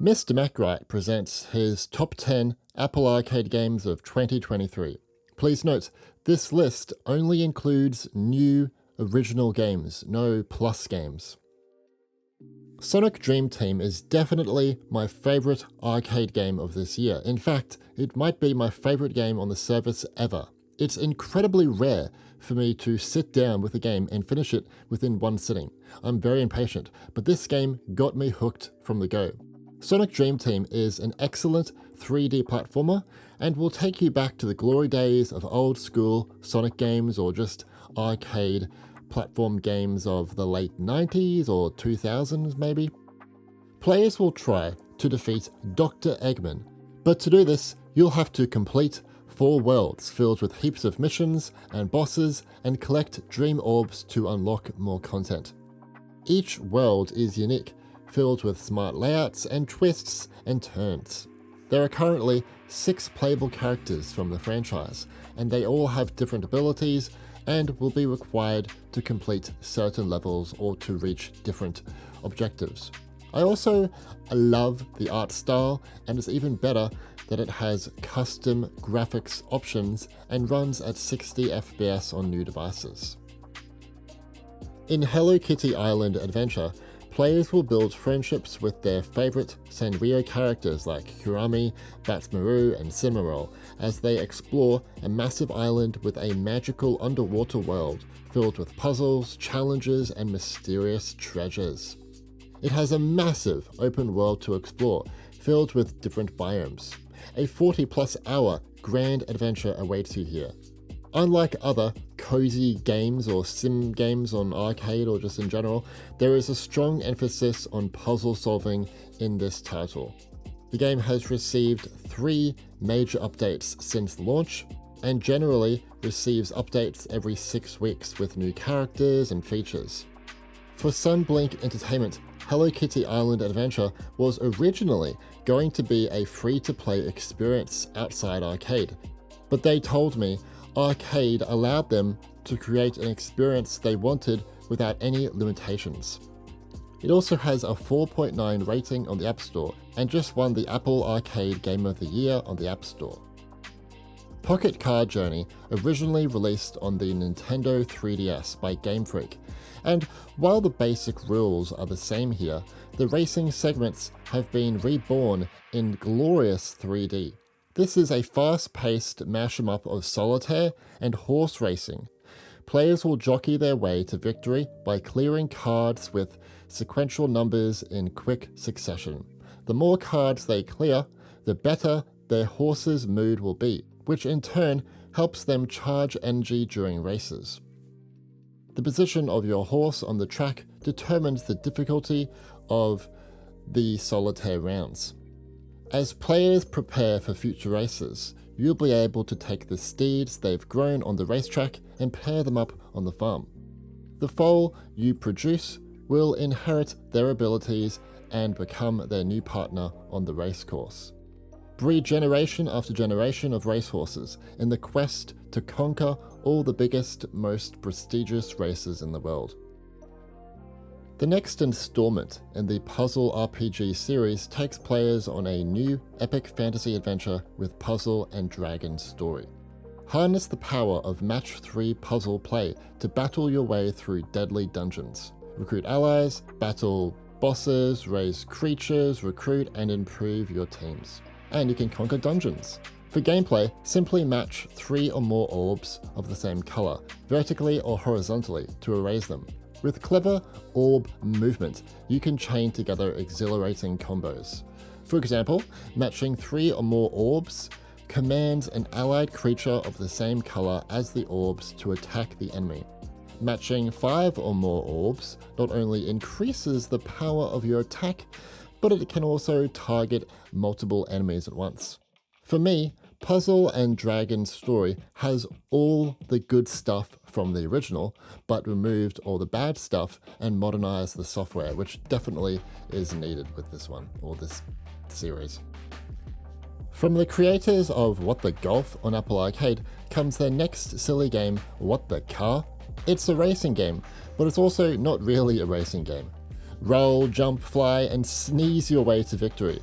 Mr. MacWright presents his top 10 Apple Arcade games of 2023. Please note, this list only includes new original games, no plus games. Sonic Dream Team is definitely my favourite arcade game of this year. In fact, it might be my favourite game on the service ever. It's incredibly rare for me to sit down with a game and finish it within one sitting. I'm very impatient, but this game got me hooked from the go. Sonic Dream Team is an excellent 3D platformer and will take you back to the glory days of old school Sonic games or just arcade platform games of the late 90s or 2000s maybe. Players will try to defeat Dr. Eggman, but to do this you'll have to complete 4 worlds filled with heaps of missions and bosses and collect dream orbs to unlock more content. Each world is unique, filled with smart layouts and twists and turns. There are currently 6 playable characters from the franchise, and they all have different abilities and will be required to complete certain levels or to reach different objectives. I also love the art style, and it's even better that it has custom graphics options and runs at 60 FPS on new devices. In Hello Kitty Island Adventure, players will build friendships with their favourite Sanrio characters like Kurami, Batmaru and Cinnamoroll as they explore a massive island with a magical underwater world filled with puzzles, challenges and mysterious treasures. It has a massive open world to explore, filled with different biomes. A 40+ hour grand adventure awaits you here. Unlike other cozy games or sim games on arcade or just in general, there is a strong emphasis on puzzle solving in this title. The game has received 3 major updates since launch, and generally receives updates every 6 weeks with new characters and features. For Sunblink Entertainment, Hello Kitty Island Adventure was originally going to be a free-to-play experience outside arcade, but they told me arcade allowed them to create an experience they wanted without any limitations. It also has a 4.9 rating on the App Store and just won the Apple Arcade Game of the Year on the App Store. Pocket Card Journey originally released on the Nintendo 3DS by Game Freak, and while the basic rules are the same here, the racing segments have been reborn in glorious 3D. This is a fast-paced mash-em-up of solitaire and horse racing. Players will jockey their way to victory by clearing cards with sequential numbers in quick succession. The more cards they clear, the better their horse's mood will be, which in turn helps them charge energy during races. The position of your horse on the track determines the difficulty of the solitaire rounds. As players prepare for future races, you'll be able to take the steeds they've grown on the racetrack and pair them up on the farm. The foal you produce will inherit their abilities and become their new partner on the racecourse. Breed generation after generation of racehorses in the quest to conquer all the biggest, most prestigious races in the world. The next installment in the puzzle RPG series takes players on a new epic fantasy adventure with puzzle and dragon story. Harness the power of match 3 puzzle play to battle your way through deadly dungeons. Recruit allies, battle bosses, raise creatures, recruit and improve your teams. And you can conquer dungeons. For gameplay, simply match 3 or more orbs of the same color, vertically or horizontally, to erase them. With clever orb movement, you can chain together exhilarating combos. For example, matching 3 or more orbs commands an allied creature of the same color as the orbs to attack the enemy. Matching 5 or more orbs not only increases the power of your attack, but it can also target multiple enemies at once. For me, Puzzle and Dragon Story has all the good stuff from the original, but removed all the bad stuff and modernized the software, which definitely is needed with this one, or this series. From the creators of What the Golf on Apple Arcade comes their next silly game, What the Car? It's a racing game, but it's also not really a racing game. Roll, jump, fly, and sneeze your way to victory.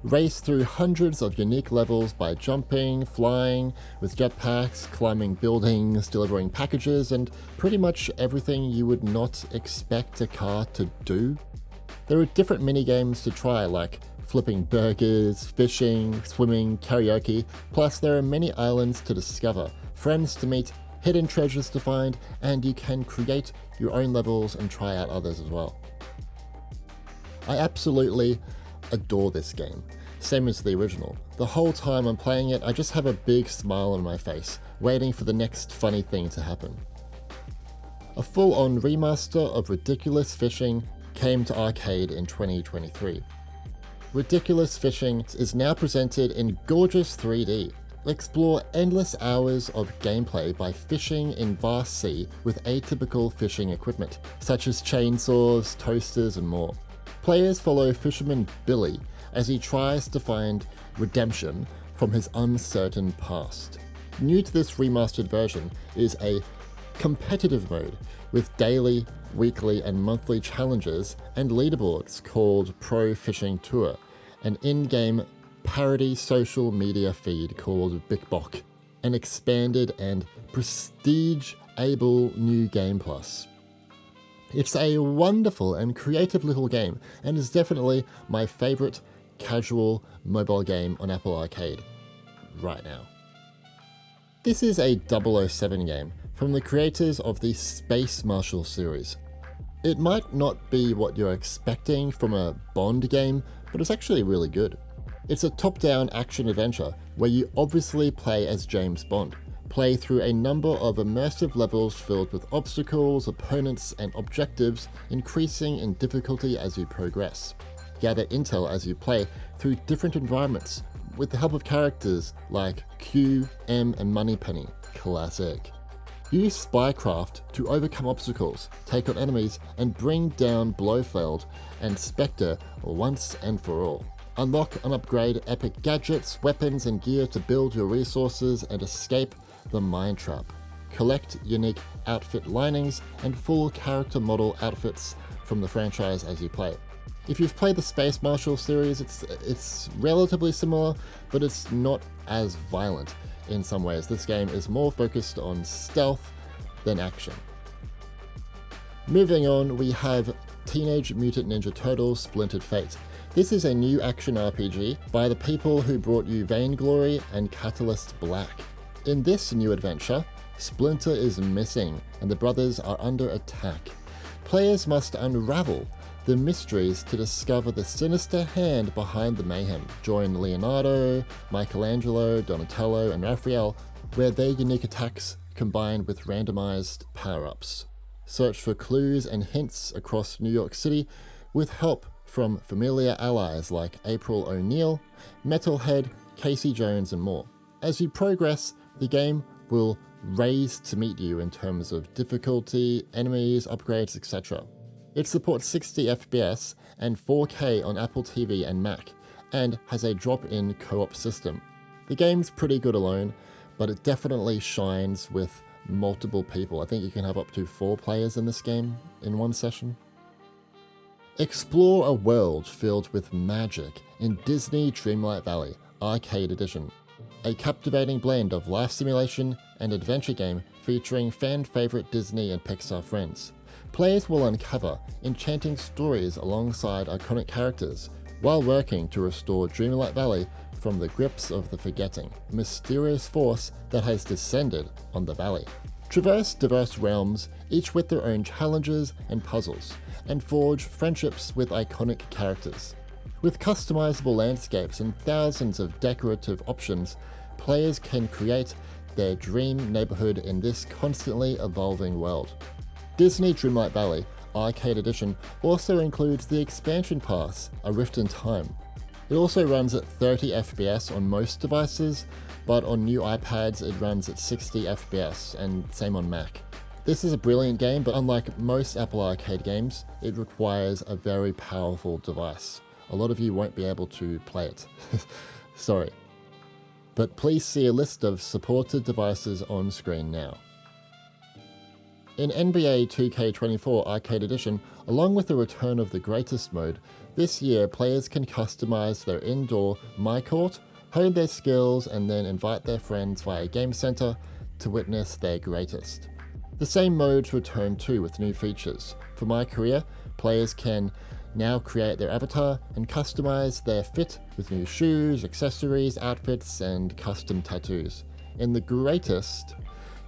Race through hundreds of unique levels by jumping, flying, with jetpacks, climbing buildings, delivering packages, and pretty much everything you would not expect a car to do. There are different minigames to try, like flipping burgers, fishing, swimming, karaoke, plus there are many islands to discover, friends to meet, hidden treasures to find, and you can create your own levels and try out others as well. I absolutely adore this game, same as the original. The whole time I'm playing it, I just have a big smile on my face, waiting for the next funny thing to happen. A full-on remaster of Ridiculous Fishing came to arcade in 2023. Ridiculous Fishing is now presented in gorgeous 3D. Explore endless hours of gameplay by fishing in vast sea with atypical fishing equipment, such as chainsaws, toasters, and more. Players follow fisherman Billy as he tries to find redemption from his uncertain past. New to this remastered version is a competitive mode with daily, weekly, and monthly challenges and leaderboards called Pro Fishing Tour, an in-game parody social media feed called Big Bok, an expanded and prestige-able new game plus. It's a wonderful and creative little game, and is definitely my favourite casual mobile game on Apple Arcade right now. This is a 007 game from the creators of the Space Marshal series. It might not be what you're expecting from a Bond game, but it's actually really good. It's a top-down action-adventure where you obviously play as James Bond, play through a number of immersive levels filled with obstacles, opponents, and objectives, increasing in difficulty as you progress. Gather intel as you play through different environments, with the help of characters like Q, M, and Moneypenny. Classic. Use spycraft to overcome obstacles, take on enemies, and bring down Blofeld and Spectre once and for all. Unlock and upgrade epic gadgets, weapons, and gear to build your resources and escape the mine trap. Collect unique outfit linings and full character model outfits from the franchise as you play. If you've played the Space Marshal series, it's relatively similar, but it's not as violent in some ways. This game is more focused on stealth than action. Moving on, we have Teenage Mutant Ninja Turtles Splintered Fate. This is a new action RPG by the people who brought you Vainglory and Catalyst Black. In this new adventure, Splinter is missing and the brothers are under attack. Players must unravel the mysteries to discover the sinister hand behind the mayhem. Join Leonardo, Michelangelo, Donatello, and Raphael, where their unique attacks combine with randomized power-ups. Search for clues and hints across New York City with help from familiar allies like April O'Neil, Metalhead, Casey Jones, and more. As you progress, the game will raise to meet you in terms of difficulty, enemies, upgrades, etc. It supports 60 FPS and 4K on Apple TV and Mac, and has a drop-in co-op system. The game's pretty good alone, but it definitely shines with multiple people. I think you can have up to 4 players in this game in one session. Explore a world filled with magic in Disney Dreamlight Valley Arcade Edition, a captivating blend of life simulation and adventure game featuring fan-favorite Disney and Pixar friends. Players will uncover enchanting stories alongside iconic characters while working to restore Dreamlight Valley from the grips of the forgetting, mysterious force that has descended on the valley. Traverse diverse realms, each with their own challenges and puzzles, and forge friendships with iconic characters. With customizable landscapes and thousands of decorative options, players can create their dream neighborhood in this constantly evolving world. Disney Dreamlight Valley Arcade Edition also includes the expansion pass, A Rift in Time. It also runs at 30 FPS on most devices, but on new iPads it runs at 60 FPS, and same on Mac. This is a brilliant game, but unlike most Apple Arcade games, it requires a very powerful device. A lot of you won't be able to play it. Sorry. But please see a list of supported devices on screen now. In NBA 2K24 Arcade Edition, along with the return of the Greatest mode, this year players can customize their indoor My Court, hone their skills, and then invite their friends via Game Center to witness their greatest. The same modes return too with new features. For My Career, players can now create their avatar and customize their fit with new shoes, accessories, outfits, and custom tattoos. In the Greatest,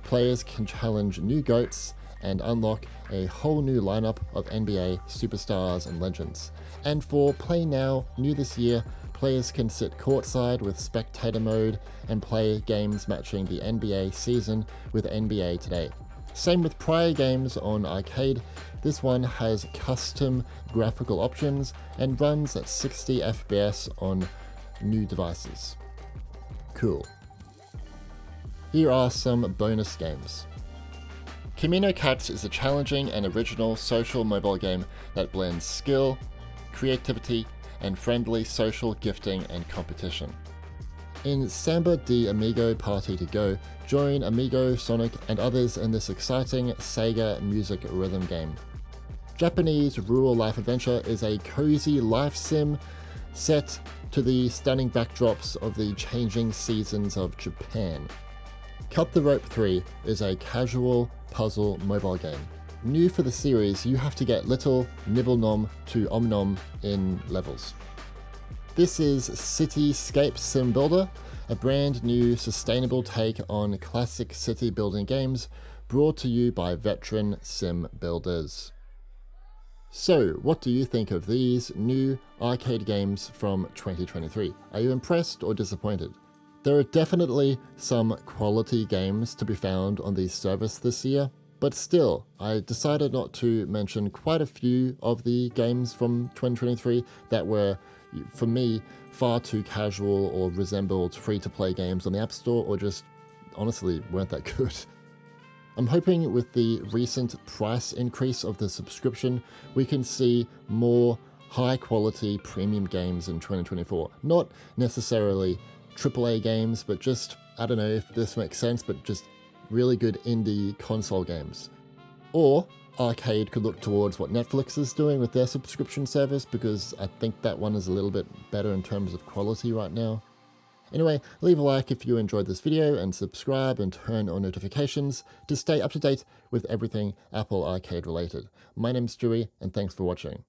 players can challenge new GOATs and unlock a whole new lineup of NBA superstars and legends. And for Play Now, new this year, players can sit courtside with spectator mode and play games matching the NBA season with NBA Today. Same with prior games on arcade, this one has custom graphical options and runs at 60 FPS on new devices. Cool. Here are some bonus games. Camino Cats is a challenging and original social mobile game that blends skill, creativity, and friendly social gifting and competition. In Samba de Amigo Party to Go, join Amigo, Sonic, and others in this exciting Sega music rhythm game. Japanese Rural Life Adventure is a cozy life sim set to the stunning backdrops of the changing seasons of Japan. Cut the Rope 3 is a casual puzzle mobile game. New for the series, you have to get Little Nibble Nom to Om Nom in levels. This is Cityscape Sim Builder, a brand new sustainable take on classic city building games brought to you by veteran sim builders. So, what do you think of these new arcade games from 2023? Are you impressed or disappointed? There are definitely some quality games to be found on the service this year, but still, I decided not to mention quite a few of the games from 2023 that were, for me, far too casual or resembled free-to-play games on the App Store, or just honestly weren't that good. I'm hoping with the recent price increase of the subscription, we can see more high-quality premium games in 2024. Not necessarily AAA games, but just, I don't know if this makes sense, but just really good indie console games. Or Arcade could look towards what Netflix is doing with their subscription service, because I think that one is a little bit better in terms of quality right now. Anyway, leave a like if you enjoyed this video and subscribe and turn on notifications to stay up to date with everything Apple Arcade related. My name's Stewie, and thanks for watching.